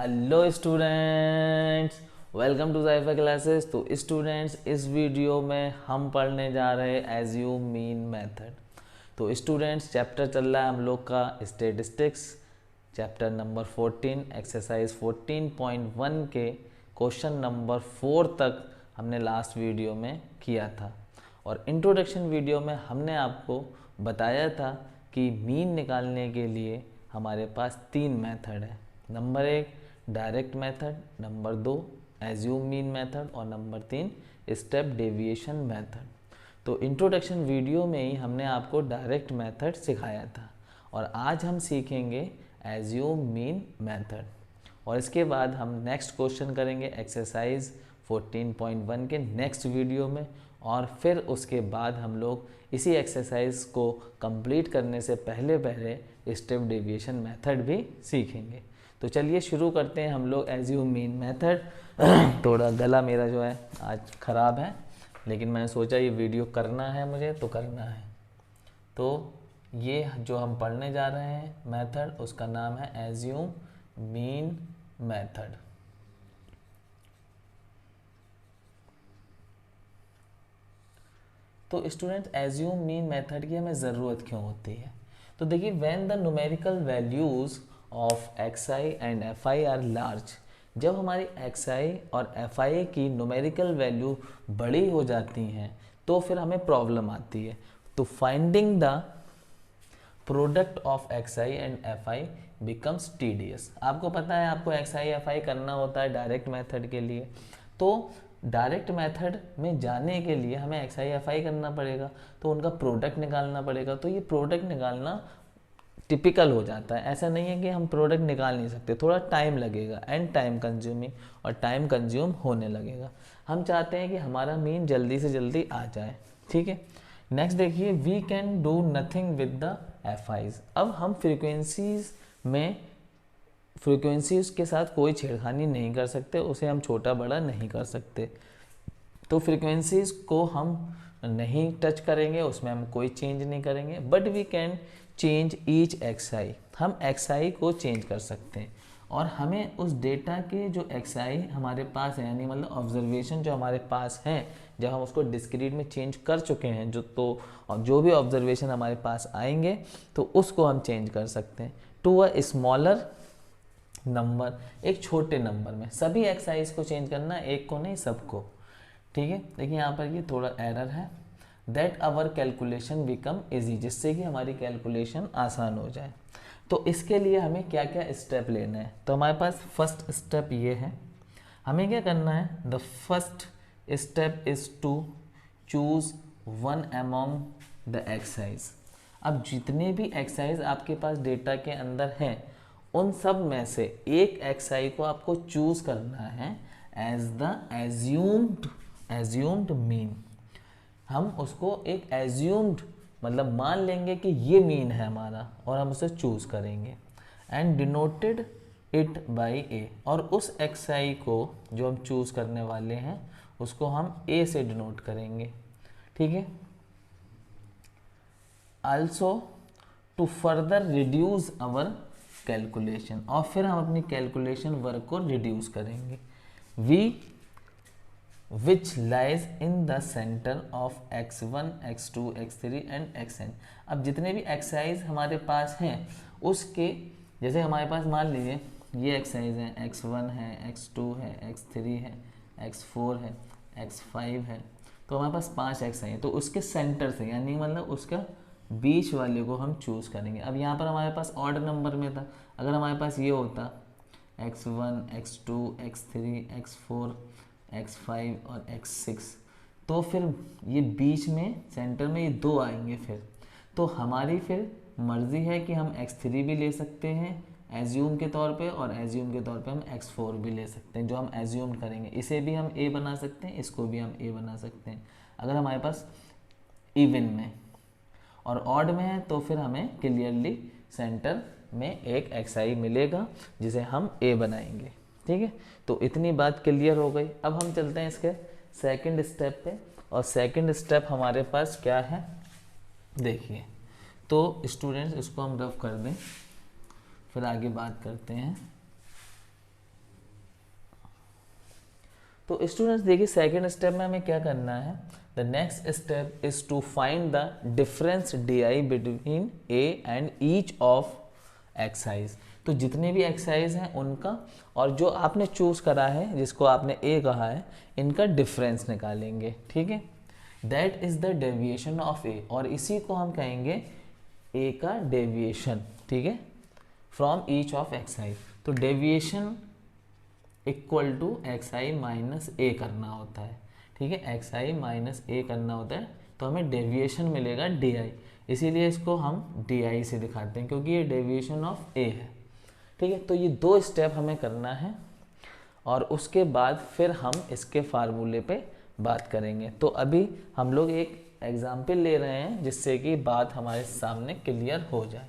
Hello students, welcome to Zaifa classes. तो students, इस video में हम पढ़ने जा रहे हैं एज्यूम मीन मेथड। तो स्टूडेंट्स, चैप्टर चल रहा है हम लोग का स्टैटिस्टिक्स, चैप्टर नंबर 14, एक्सरसाइज 14.1 के क्वेश्चन नंबर 4 तक हमने लास्ट वीडियो में किया था। और इंट्रोडक्शन वीडियो में हमने आपको बताया था कि मीन निकालने के लिए हमारे पास 3 मेथड है। Number 1 direct method, number 2 assume mean method और नंबर 3 स्टेप डेविएशन मेथड। तो इंट्रोडक्शन वीडियो में ही हमने आपको डायरेक्ट मेथड सिखाया था और आज हम सीखेंगे एज्यूम मीन मेथड। और इसके बाद हम नेक्स्ट क्वेश्चन करेंगे एक्सरसाइज 14.1 के नेक्स्ट वीडियो में, और फिर उसके बाद हम लोग इसी एक्सरसाइज को कंप्लीट करने से पहले स्टेप डेविएशन मेथड भी सीखेंगे। तो चलिए शुरू करते हैं हम लोग एज्यूम मीन मेथड। थोड़ा गला मेरा जो है आज ख़राब है, लेकिन मैंने सोचा ये वीडियो करना है मुझे तो करना है। तो ये जो हम पढ़ने जा रहे हैं मेथड, उसका नाम है एज्यूम मीन मेथड। तो स्टूडेंट, एज्यूम मीन मेथड की हमें ज़रूरत क्यों होती है? तो देखिए, when the numerical values of x i and f i are large, जब हमारी एक्स.आई और एफ.आई की न्यूमेरिकल वैल्यू बड़ी हो जाती हैं तो फिर हमें प्रॉब्लम आती है। तो finding the product of x i and f i becomes tedious. आपको पता है आपको एक्स.आई एफ.आई करना होता है डायरेक्ट मेथड के लिए। तो डायरेक्ट मेथड में जाने के लिए हमें एक्स.आई एफ.आई करना पड़ेगा, तो उनका प्रोडक्ट निकालना पड़ेगा। तो ये प्रोडक्ट निकालना टिपिकल हो जाता है, ऐसा नहीं है कि हम प्रोडक्ट निकाल नहीं सकते, थोड़ा टाइम लगेगा एंड टाइम कंज्यूमिंग, और टाइम कंज्यूम होने लगेगा। हम चाहते हैं कि हमारा मीन जल्दी से जल्दी आ जाए, ठीक है। नेक्स्ट देखिए, we can do nothing with the f i's. अब हम फ्रीक्वेंसीज के साथ कोई छेड़खानी नहीं कर सकते, उसे हम छोटा बड़ा नहीं कर सकते। तो फ्रीक्वेंसीज को हम नहीं टच करेंगे, उसमें हम कोई चेंज नहीं करेंगे। But we can change each x i, हम एक्स.आई को चेंज कर सकते हैं। और हमें उस डेटा के जो एक्स.आई हमारे पास है, यानी मतलब ऑब्जर्वेशन जो हमारे पास है, जब हम उसको डिस्क्रीट में चेंज कर चुके हैं जो भी ऑब्जर्वेशन हमारे पास आएंगे तो उसको हम चेंज कर सकते हैं टू अ स्मॉलर नंबर, एक छोटे नंबर में। सभी एक्स.आईज को चेंज करना, एक को नहीं सबको, ठीक है। देखिए यहाँ पर ये थोड़ा एरर है। That our calculation become easy, जिससे कि हमारी कैलकुलेशन आसान हो जाए। तो इसके लिए हमें क्या क्या स्टेप लेना है? तो हमारे पास फर्स्ट स्टेप ये है, हमें क्या करना है? The first step is to choose one among the exercise. अब जितने भी एक्सरसाइज आपके पास डेटा के अंदर हैं, उन सब में से एक एक्सरसाइज को आपको चूज करना है एज द एज्यूम्ड मीन। हम उसको एक एज्यूम्ड मतलब मान लेंगे कि ये मीन है हमारा, और हम उसे चूज करेंगे एंड डिनोटेड इट बाय ए। और उस एक्स.आई को जो हम चूज करने वाले हैं उसको हम ए से डिनोट करेंगे, ठीक है। Also to further reduce our calculation, और फिर हम अपनी कैलकुलेशन वर्क को रिड्यूस करेंगे। We which lies in the center of x1, x2, x3 and xn। अब जितने भी एक्सरसाइज हमारे पास हैं उसके, जैसे हमारे पास मान लीजिए ये एक्सरसाइज हैं, x1 है, x2 है, x3 है, x4 है, x5 है, तो हमारे पास 5 एक्सरसाइज हैं। तो उसके सेंटर से, यानी मतलब उसका बीच वाले को हम चूज़ करेंगे। अब यहाँ पर हमारे पास ऑड नंबर में था, अगर हमारे पास ये होता x1, x2, x3, x4, x5 और x6, तो फिर ये बीच में सेंटर में ये 2 आएंगे। फिर तो हमारी फिर मर्ज़ी है कि हम x3 भी ले सकते हैं एज्यूम के तौर पे, और एज्यूम के तौर पे हम x4 भी ले सकते हैं, जो हम एज्यूम करेंगे। इसे भी हम a बना सकते हैं, इसको भी हम a बना सकते हैं अगर हमारे पास इवन में। और ऑड में है तो फिर हमें क्लियरली सेंटर में एक एक्स.आई मिलेगा जिसे हम a बनाएंगे, ठीक है। तो इतनी बात क्लियर हो गई। अब हम चलते हैं इसके सेकंड स्टेप पे, और सेकंड स्टेप हमारे पास क्या है देखिए। तो स्टूडेंट्स, इसको हम रफ कर दें, फिर आगे बात करते हैं। तो स्टूडेंट्स देखिए सेकेंड स्टेप में हमें क्या करना है, the next step is to find the difference D I between A and each of exercise. तो जितने भी एक्सरसाइज हैं उनका और जो आपने चूज करा है जिसको आपने ए कहा है, इनका डिफरेंस निकालेंगे, ठीक है। That is the deviation of A, और इसी को हम कहेंगे ए का डेविएशन, ठीक है, फ्रॉम ईच ऑफ एक्सरसाइज। तो deviation equal to x i minus A करना होता है, ठीक है, एक्स आई माइनस ए करना होता है, तो हमें डेविएशन मिलेगा डी आई, इसीलिए इसको हम डी आई से दिखाते हैं क्योंकि ये डेविएशन ऑफ ए है, ठीक है। तो ये दो स्टेप हमें करना है और उसके बाद फिर हम इसके फार्मूले पे बात करेंगे। तो अभी हम लोग एक एग्जाम्पल ले रहे हैं जिससे कि बात हमारे सामने क्लियर हो जाए।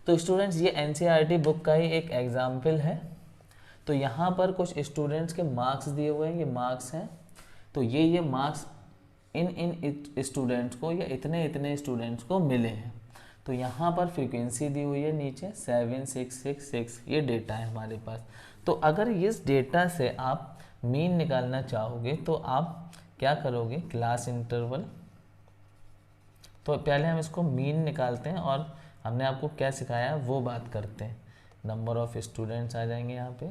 तो स्टूडेंट्स ये एनसीईआरटी बुक का ही एक एग्जाम्पल है। तो यहाँ पर कुछ स्टूडेंट्स के मार्क्स दिए हुए हैं, ये मार्क्स हैं। तो ये मार्क्स इन स्टूडेंट्स को या इतने स्टूडेंट्स को मिले हैं। तो यहाँ पर फ्रीक्वेंसी दी हुई है नीचे 7666, ये डेटा है हमारे पास। तो अगर इस डेटा से आप मीन निकालना चाहोगे तो आप क्या करोगे, क्लास इंटरवल। तो पहले हम इसको मीन निकालते हैं और हमने आपको क्या सिखाया है वो बात करते हैं। नंबर ऑफ स्टूडेंट्स आ जाएंगे यहाँ पे।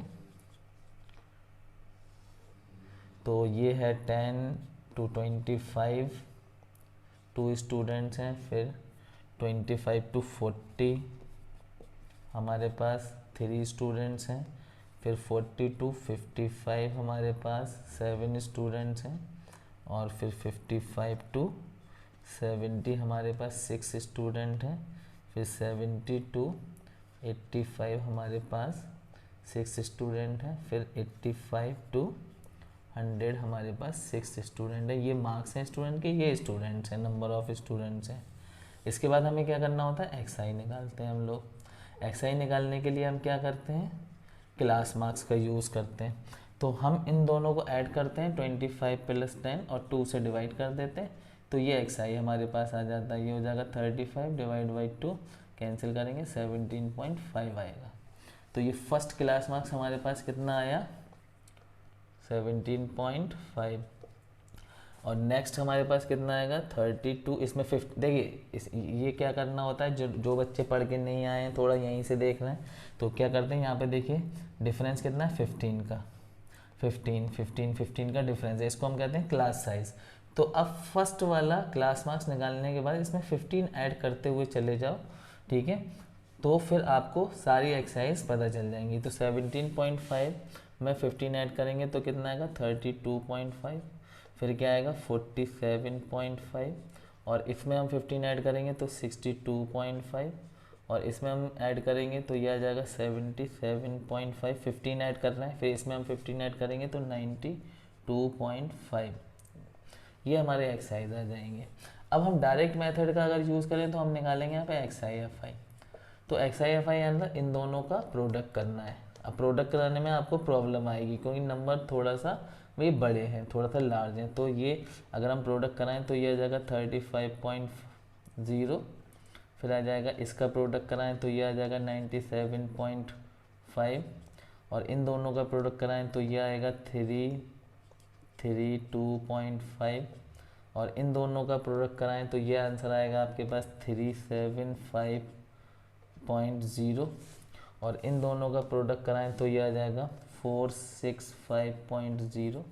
तो ये है 10 to 25, 2 स्टूडेंट्स हैं। फिर 25 to 40 हमारे पास 3 स्टूडेंट्स हैं। फिर 40 to 55 हमारे पास 7 स्टूडेंट्स हैं। और फिर 55 to 70 हमारे पास 6 स्टूडेंट हैं। फिर 70 to 85 हमारे पास 6 स्टूडेंट हैं। फिर 85 to 100 हमारे पास 6 स्टूडेंट है। ये मार्क्स हैं स्टूडेंट के, ये स्टूडेंट्स हैं, नंबर ऑफ स्टूडेंट्स हैं। इसके बाद हमें क्या करना होता है, एक्स आई निकालते हैं हम लोग। एक्स आई निकालने के लिए हम क्या करते हैं, क्लास मार्क्स का यूज़ करते हैं। तो हम इन दोनों को ऐड करते हैं, 25 + 10 और 2 से डिवाइड कर देते हैं। तो ये एक्स आई हमारे पास आ जाता है, ये हो जाएगा 35 / 2, कैंसिल करेंगे 17.5 आएगा। तो ये फर्स्ट क्लास मार्क्स हमारे पास कितना आया, 17.5। और नेक्स्ट हमारे पास कितना आएगा 32। इसमें 50, देखिए ये क्या करना होता है, जो बच्चे पढ़ के नहीं आए हैं थोड़ा यहीं से देख रहे हैं तो क्या करते हैं, यहाँ पे देखिए डिफरेंस कितना है 15 का, 15 का डिफरेंस है, इसको हम कहते हैं क्लास साइज। तो अब फर्स्ट वाला क्लास मार्क्स निकालने के बाद इसमें 15 ऐड करते हुए चले जाओ, ठीक है। तो फिर आपको सारी एक्सरसाइज पता चल जाएंगी। तो 17.5 में 15 ऐड करेंगे तो कितना आएगा 32.5। फिर क्या आएगा 47.5, और इसमें हम 15 ऐड करेंगे तो 62.5, और इसमें हम ऐड करेंगे तो ये आ जाएगा 77.5। 15 ऐड कर रहे हैं, फिर इसमें हम 15 ऐड करेंगे तो 92.5। ये हमारे एक्सरसाइज आ जाएंगे। अब हम डायरेक्ट मेथड का अगर यूज़ करें तो हम निकालेंगे यहाँ पे एक्स आई एफ आई। तो एक्स आई एफ आई अंदर इन दोनों का प्रोडक्ट करना है। अब प्रोडक्ट कराने में आपको प्रॉब्लम आएगी क्योंकि नंबर थोड़ा सा वे बड़े हैं, थोड़ा सा लार्ज हैं। तो ये अगर हम प्रोडक्ट कराएं तो ये आ जाएगा 35.0। फिर आ जाएगा इसका प्रोडक्ट कराएं तो ये आ जाएगा 97.5, और इन दोनों का प्रोडक्ट कराएं तो ये आएगा 332.5, और इन दोनों का प्रोडक्ट कराएं तो ये आंसर आएगा आपके पास 375.0, और इन दोनों का प्रोडक्ट कराएं तो ये आ जाएगा 465.0,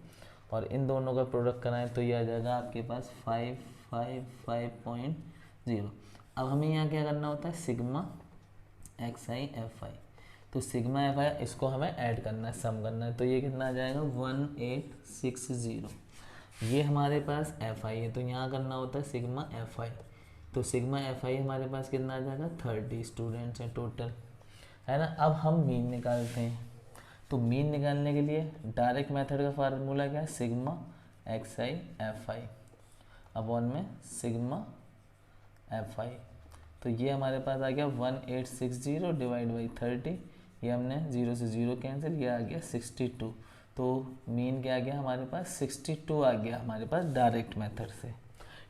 और इन दोनों का प्रोडक्ट कराएं तो ये आ जाएगा आपके पास 555.0। अब हमें यहाँ क्या करना होता है, sigma x I F I. तो सिग्मा एफ आई इसको हमें ऐड करना है, सम करना है। तो ये कितना आ जाएगा 1860। ये हमारे पास एफ आई है, तो यहाँ करना होता है सिग्मा एफ आई। तो सिग्मा एफ आई हमारे पास कितना आ जाएगा 30 स्टूडेंट्स हैं टोटल, है ना। अब हम मीन निकालते हैं। तो मीन निकालने के लिए डायरेक्ट मेथड का फार्मूला क्या है, sigma x I F I upon में सिग्मा एफ आई। तो ये हमारे पास आ गया 1860 डिवाइड बाई 30। ये हमने 0 से 0 कैंसिल, ये आ गया 62। तो मीन क्या आ गया हमारे पास 62 आ गया हमारे पास डायरेक्ट मेथड से,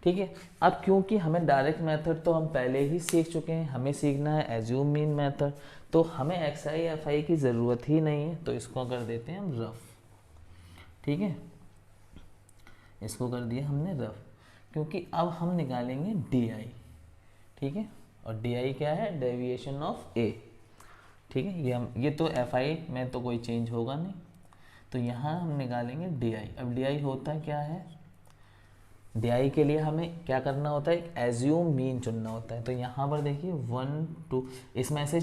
ठीक है। अब क्योंकि हमें डायरेक्ट मेथड तो हम पहले ही सीख चुके हैं, हमें सीखना है एज्यूम मीन मेथड, तो हमें एक्स आई एफ आई की ज़रूरत ही नहीं है। तो इसको कर देते हैं हम रफ। ठीक है, इसको कर दिया हमने रफ, क्योंकि अब हम निकालेंगे डी आई। ठीक है, और डी आई क्या है, डेविएशन ऑफ ए। ठीक है, ये तो एफ आई में तो कोई चेंज होगा नहीं, तो यहाँ हम निकालेंगे डी आई। अब डी आई होता क्या है, डी आई के लिए हमें क्या करना होता है, एक एज्यूम मीन चुनना होता है। तो यहाँ पर देखिए 1 2, इसमें से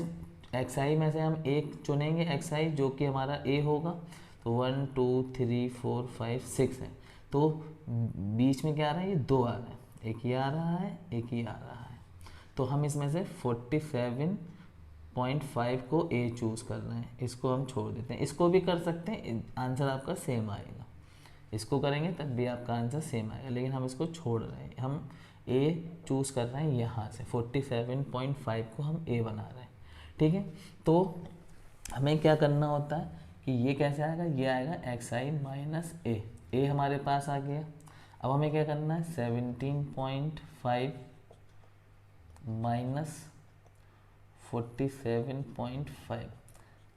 एक्स आई में से हम एक चुनेंगे एक्स आई जो कि हमारा ए होगा। तो 1 2 3 4 5 6 है, तो बीच में क्या आ रहा है, ये 2 आ रहा है, एक ये आ रहा है, एक ये आ रहा है। तो हम इसमें से 47.5 को ए चूज़ कर रहे हैं, इसको हम छोड़ देते हैं। इसको भी कर सकते हैं, आंसर आपका सेम आएगा। इसको करेंगे तब भी आपका आंसर सेम आएगा, लेकिन हम इसको छोड़ रहे हैं, हम ए चूज़ कर रहे हैं यहाँ से। 47.5 को हम ए बना रहे हैं। ठीक है, तो हमें क्या करना होता है कि ये कैसे आएगा, ये आएगा एक्स आई माइनस ए हमारे पास आ गया। अब हमें क्या करना है, 17.5 माइनस 47.5।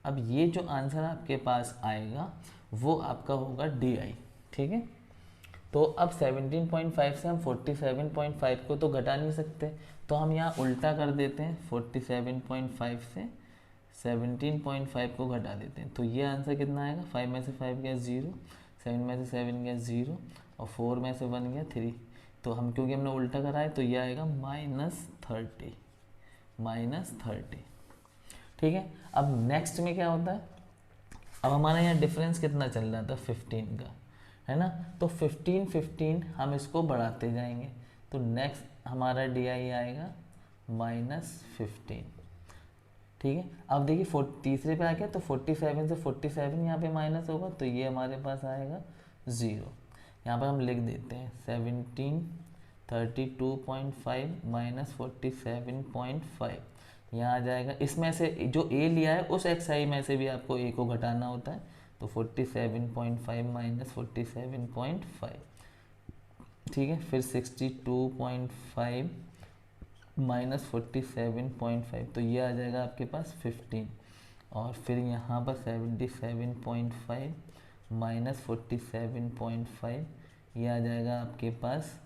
अब ये जो आंसर आपके पास आएगा वो आपका होगा डी आई। ठीक है, तो अब 17.5 से हम 47.5 को तो घटा नहीं सकते, तो हम यहाँ उल्टा कर देते हैं, 47.5 से 17.5 को घटा देते हैं। तो ये आंसर कितना आएगा, 5 में से 5 गया 0, 7 में से 7 गया 0, और 4 में से 1 गया 3। तो हम क्योंकि हमने उल्टा करा है तो ये आएगा -30। ठीक है, अब नेक्स्ट में क्या होता है, अब हमारा यहाँ डिफरेंस कितना चल रहा था, 15 का, है ना। तो 15 हम इसको बढ़ाते जाएंगे, तो नेक्स्ट हमारा डी आई आएगा -15। ठीक है, अब देखिए तीसरे पे आ गया, तो 47 से 47 यहाँ पे माइनस होगा, तो ये हमारे पास आएगा 0। यहाँ पर हम लिख देते हैं 1732.5 माइनस 47.5, यहाँ आ जाएगा। इसमें से जो ए लिया है उस एक्स आई में से भी आपको ए को घटाना होता है, तो 47.5 माइनस 47.5। ठीक है, फिर 62.5 माइनस 47.5, तो ये आ जाएगा आपके पास 15। और फिर यहाँ पर 77.5 माइनस 47.5, ये आ जाएगा आपके पास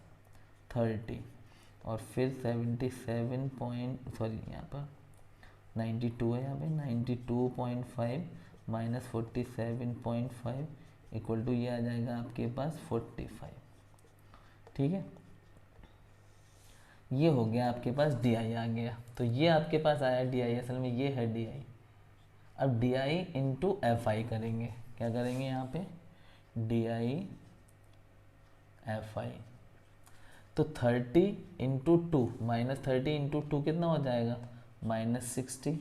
30। और फिर यहाँ पर 92 है, यहाँ पे 92.5 माइनस 47.5 इक्वल टू ये आ जाएगा आपके पास 45। ठीक है, ये हो गया आपके पास डी आई आ गया। तो ये आपके पास आया डी आई, असल में ये है डी आई। अब D I into F I करेंगे, क्या करेंगे यहाँ पे, डी आई एफ आई। तो 30 इंटू 2 माइनस 30 इंटू 2 कितना हो जाएगा, -60।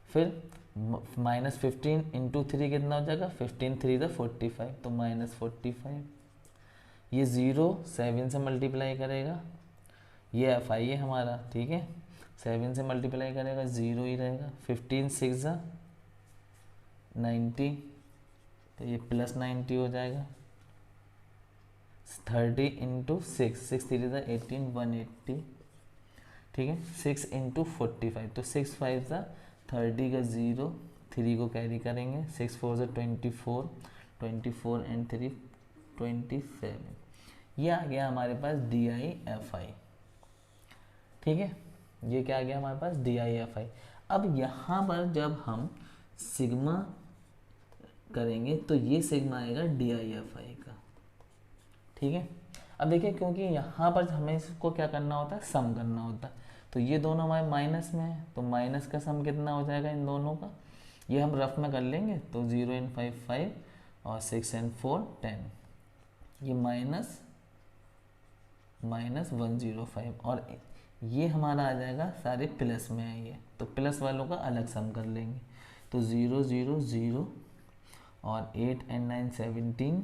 फिर -15 इंटू 3 कितना हो जाएगा, 15 3 = 45, तो -45। ये 0 7 से मल्टीप्लाई करेगा, ये एफ आई है हमारा। ठीक है, 7 से मल्टीप्लाई करेगा 0 ही रहेगा। 15 6 = 90, तो ये +90 हो जाएगा। 30 इंटू 6 6 3 = 18 180। ठीक है, 6 इंटू 45, तो 6 5 = 30 का 0, 3 को कैरी करेंगे, 6 4 = 24, 24 एंड 3 27। ये आ गया हमारे पास डी आई एफ आई। ठीक है, ये क्या आ गया हमारे पास, डी आई एफ आई। अब यहाँ पर जब हम सिग्मा करेंगे तो ये सिग्मा आएगा डी आई एफ आई का। ठीक है, अब देखिए क्योंकि यहाँ पर हमें इसको क्या करना होता है, सम करना होता है, तो ये दोनों हमारे माइनस में है, तो माइनस का सम कितना हो जाएगा इन दोनों का, ये हम रफ में कर लेंगे, तो 0 and 5 5 और 6 and 4 10, ये -105, और ये हमारा आ जाएगा सारे प्लस में है ये, तो प्लस वालों का अलग सम कर लेंगे, तो 0 0 0 और 8 and 9 17,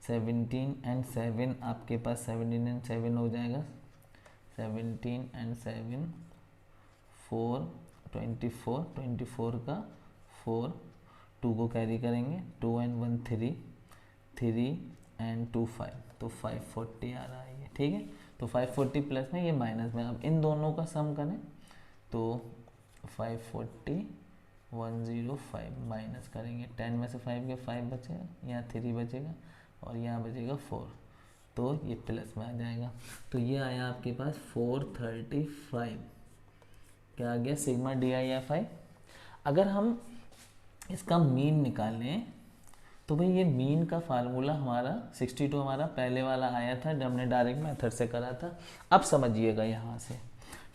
17 and 7 आपके पास 17 and 7 हो जाएगा, 17 and 7 4 24, 24 का 4, 2 को कैरी करेंगे, 2 and 1 3, 3 and 2 5, तो 540 आ रहा है ये। ठीक है, तो 540 प्लस में, ये माइनस में। अब इन दोनों का सम करें तो 540 105 माइनस करेंगे, 10 में से 5 के 5 बचेगा, यहाँ 3 बचेगा और यहाँ बचेगा 4, तो ये प्लस में आ जाएगा। तो ये आया आपके पास 435, क्या आ गया सिग्मा DIFI। अगर हम इसका मीन निकालें तो भाई ये मीन का फार्मूला हमारा 62 हमारा पहले वाला आया था जब हमने डायरेक्ट मेथड से करा था। अब समझिएगा यहाँ से,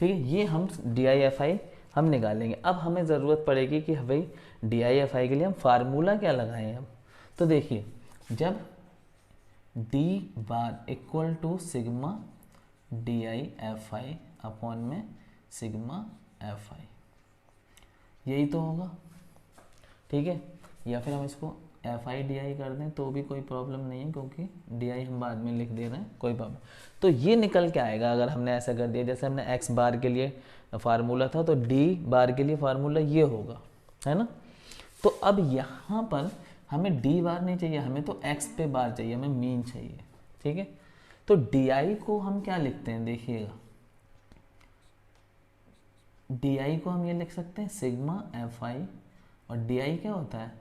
ठीक है, ये हम DIFI हम निकालेंगे। अब हमें ज़रूरत पड़ेगी कि भाई DIFI के लिए हम फार्मूला क्या लगाएं। अब तो देखिए, जब D bar equal to sigma DIFI upon में सिग्मा FI, यही तो होगा, ठीक है। या फिर हम इसको FI/DI कर दें तो भी कोई प्रॉब्लम नहीं है, क्योंकि DI हम बाद में लिख दे रहे हैं, कोई प्रॉब्लम। तो ये निकल के आएगा अगर हमने ऐसा कर दिया, जैसे हमने x बार के लिए फार्मूला था तो D बार के लिए फार्मूला ये होगा, है ना। तो अब यहाँ पर हमें D बार नहीं चाहिए, हमें तो x पे बार चाहिए, हमें मीन चाहिए, ठीक है। तो DI को हम क्या लिखते हैं, देखिएगा, DI को हम ये लिख सकते हैं सिग्मा FI, और DI क्या होता है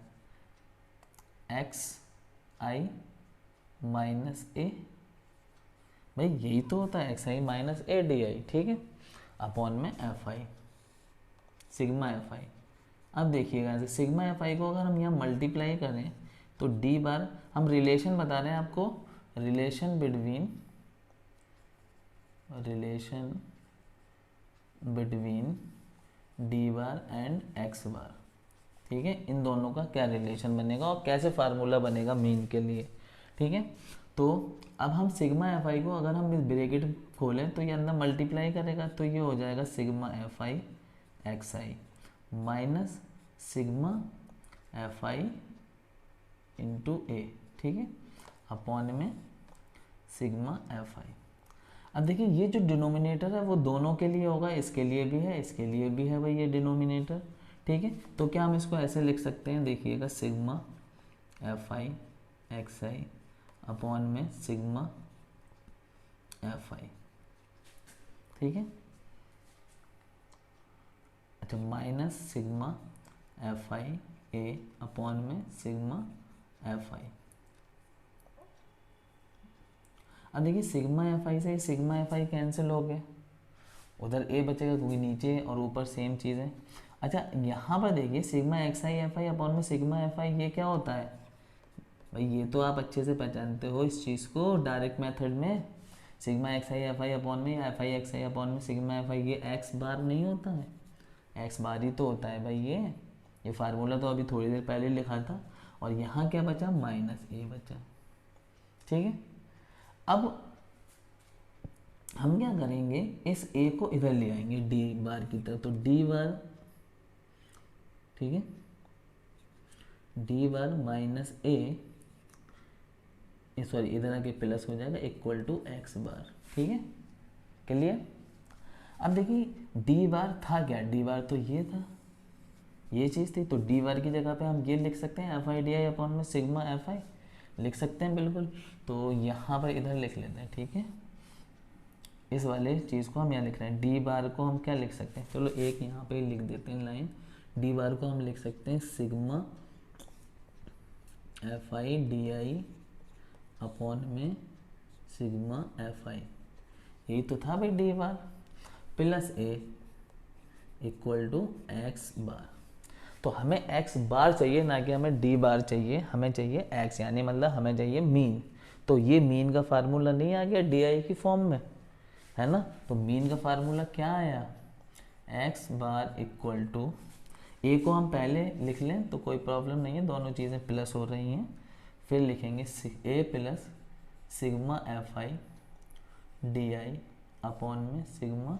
XI माइनस A, भाई यही तो होता है XI माइनस A DI, ठीक है, अपॉन में FI सिग्मा FI। अब देखिएगा ऐसे सिग्मा FI को अगर हम यहाँ मल्टीप्लाई करें तो D बार, हम रिलेशन बता रहे हैं आपको, relation between D bar and X बार, ठीक है, इन दोनों का क्या रिलेशन बनेगा और कैसे फार्मूला बनेगा मीन के लिए, ठीक है। तो अब हम सिग्मा FI को अगर हम इस ब्रैकेट खोलें तो ये अंदर मल्टीप्लाई करेगा, तो ये हो जाएगा sigma FI XI minus sigma FI into A, ठीक है, अपॉन में सिग्मा FI। अब देखिए ये जो डिनोमिनेटर है वो दोनों के लिए होगा, इसके लिए भी है, इसके लिए भी है भाई ये डिनोमिनेटर, ठीक है। तो क्या हम इसको ऐसे लिख सकते हैं, देखिएगा सिग्मा FI XI अपॉन में सिग्मा FI, ठीक है, अच्छा, minus sigma FI A upon में सिग्मा FI। अब देखिए सिग्मा FI से सिग्मा FI कैंसिल हो गए, उधर A बचेगा क्योंकि नीचे और ऊपर सेम चीज़ है। अच्छा यहाँ पर देखिए सिग्मा XI FI अपॉन में सिग्मा FI, ये क्या होता है भाई, ये तो आप अच्छे से पहचानते हो इस चीज़ को डायरेक्ट मेथड में, सिग्मा XI FI अपॉन में या FI XI अपॉन में सिग्मा FI, ये x बार नहीं होता है, x बार ही तो होता है भाई। ये फार्मूला तो अभी थोड़ी देर पहले लिखा था, और यहाँ क्या बचा, माइनस A बचा, ठीक है। अब हम क्या करेंगे, इस A को इधर ले आएंगे D बार की तरफ, तो D बार, ठीक है, D bar minus A, sorry इधर आके प्लस हो जाएगा, इक्वल टू x बार, ठीक है, क्लियर। अब देखिए D बार था क्या, D बार तो ये था, ये चीज़ थी, तो D बार की जगह पे हम ये लिख सकते हैं FI/DI अपॉन में सिग्मा FI, लिख सकते हैं बिल्कुल। तो यहाँ पर इधर लिख लेते हैं, ठीक है, इस वाले चीज़ को हम यहाँ लिख रहे हैं, D बार को हम क्या लिख सकते हैं, चलो एक यहाँ पे लिख देते हैं लाइन, D बार को हम लिख सकते हैं सिग्मा FI/DI अपॉन में सिग्मा FI, यही तो था भाई D bar, plus A equal to x bar. तो हमें x बार चाहिए, ना कि हमें D बार चाहिए, हमें चाहिए x, यानी मतलब हमें चाहिए मीन। तो ये मीन का फार्मूला नहीं आ गया DI की फॉर्म में, है ना। तो मीन का फार्मूला क्या आया, x bar equal to, A को हम पहले लिख लें तो कोई प्रॉब्लम नहीं है, दोनों चीज़ें प्लस हो रही हैं, फिर लिखेंगे A plus sigma FI DI upon में सिग्मा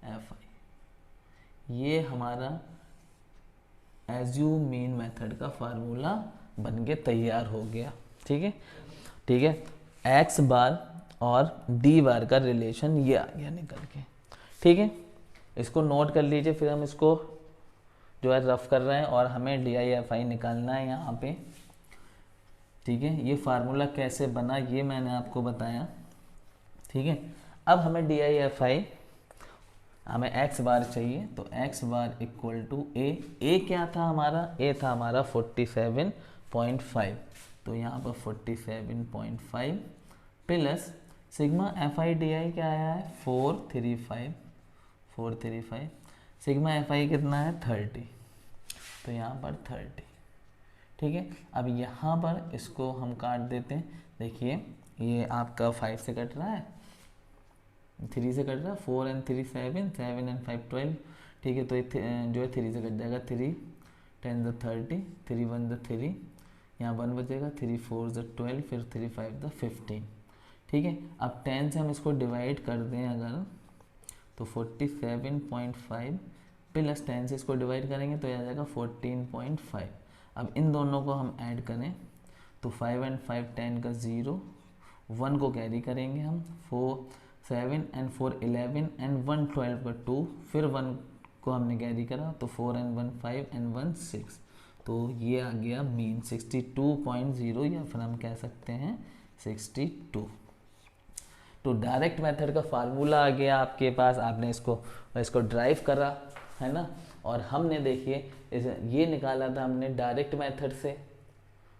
FI। ये हमारा एज्यूम मीन मेथड का फार्मूला बन के तैयार हो गया, ठीक है, ठीक है। x बार और D बार का रिलेशन ये आ गया निकल के, ठीक है, इसको नोट कर लीजिए। फिर हम इसको जो है रफ कर रहे हैं और हमें DIFI निकालना है यहाँ पे, ठीक है। ये फार्मूला कैसे बना ये मैंने आपको बताया, ठीक है। अब हमें DIFI, हमें एक्स बार चाहिए, तो एक्स बार इक्वल टू ए क्या था हमारा, ए था हमारा 47.5, तो यहाँ पर 47.5 plus sigma f i d आई क्या आया है 435, सिग्मा एफ आई कितना है 30, तो यहाँ पर 30, ठीक है। अब यहाँ पर इसको हम काट देते हैं, देखिए ये आपका 5 से कट रहा है, 3 से कट रहा है, 4 and 3 7, 7 and 5 12, ठीक है। तो ये जो है 3 से कट जाएगा, 3 10 द 30, 3 1 द 3, यहाँ 1 बचेगा, 3 4 द 12, फिर 3 5 द 15, ठीक है। अब 10 से हम इसको डिवाइड कर दें अगर, तो 47.5 प्लस 10 से इसको डिवाइड करेंगे तो आ जाएगा 14.5। अब इन दोनों को हम ऐड करें तो 5 and 5 10 का 0, 1 को कैरी करेंगे हम, 4 7 and 4 11 and 1 12 का 2, फिर 1 को हमने कैरी करा तो 4 and 1 5 and 1 6, तो ये आ गया मीन 62.0, या फिर हम कह सकते हैं 62। तो डायरेक्ट मेथड का फार्मूला आ गया आपके पास, आपने इसको ड्राइव करा है ना, और हमने देखिए ये निकाला था हमने डायरेक्ट मेथड से,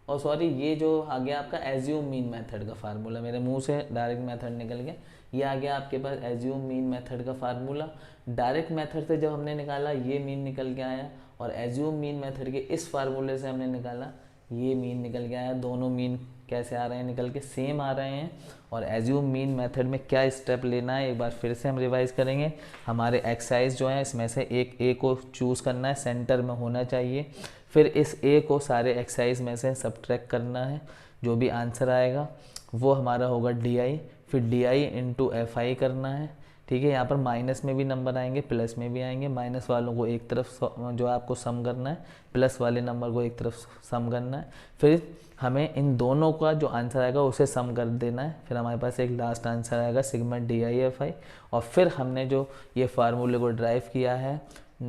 और सॉरी ये जो आ गया आपका एज्यूम मीन मेथड का फार्मूला, मेरे मुंह से डायरेक्ट मेथड निकल गया, ये आ गया आपके पास एज्यूम मीन मेथड का फार्मूला। डायरेक्ट मेथड से जब हमने निकाला ये मीन निकल के आया, और एज्यूम मीन मेथड के इस फार्मूले से हमने निकाला ये मीन निकल के आया। दोनों मीन कैसे आ रहे हैं, निकल के सेम आ रहे हैं। और एज्यूम मीन मेथड में क्या स्टेप लेना है एक बार फिर से हम रिवाइज करेंगे। हमारे एक्सरसाइज जो है इसमें से एक ए को चूज़ करना है, सेंटर में होना चाहिए, फिर इस ए को सारे एक्सरसाइज में से सब्ट्रैक्ट करना है, जो भी आंसर आएगा वो हमारा होगा डी आई, फिर D I into F I करना है, ठीक है। यहाँ पर माइनस में भी नंबर आएंगे, प्लस में भी आएंगे, माइनस वालों को एक तरफ जो आपको सम करना है, प्लस वाले नंबर को एक तरफ सम करना है, फिर हमें इन दोनों का जो आंसर आएगा उसे सम कर देना है, फिर हमारे पास एक लास्ट आंसर आएगा sigma D I F I. और फिर हमने जो ये फार्मूले को ड्राइव किया है,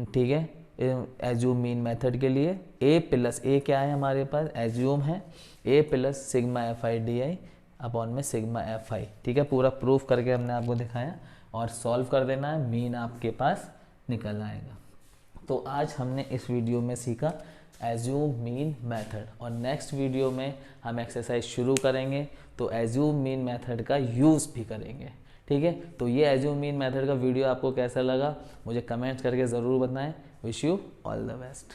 ठीक है, एज्यूम मीन मेथड के लिए ए प्लस ए क्या है हमारे पास एज्यूम है, A plus sigma f i d i upon में सिग्मा एफ आई, ठीक है। पूरा प्रूफ करके हमने आपको दिखाया और सॉल्व कर देना है, मीन आपके पास निकल आएगा। तो आज हमने इस वीडियो में सीखा एज्यूम मीन मेथड, और नेक्स्ट वीडियो में हम एक्सरसाइज शुरू करेंगे तो एज्यूम मीन मेथड का यूज़ भी करेंगे, ठीक है। तो ये एज्यूम मीन मेथड का वीडियो आपको कैसा लगा मुझे कमेंट्स करके ज़रूर बताएं। Wish you all the best.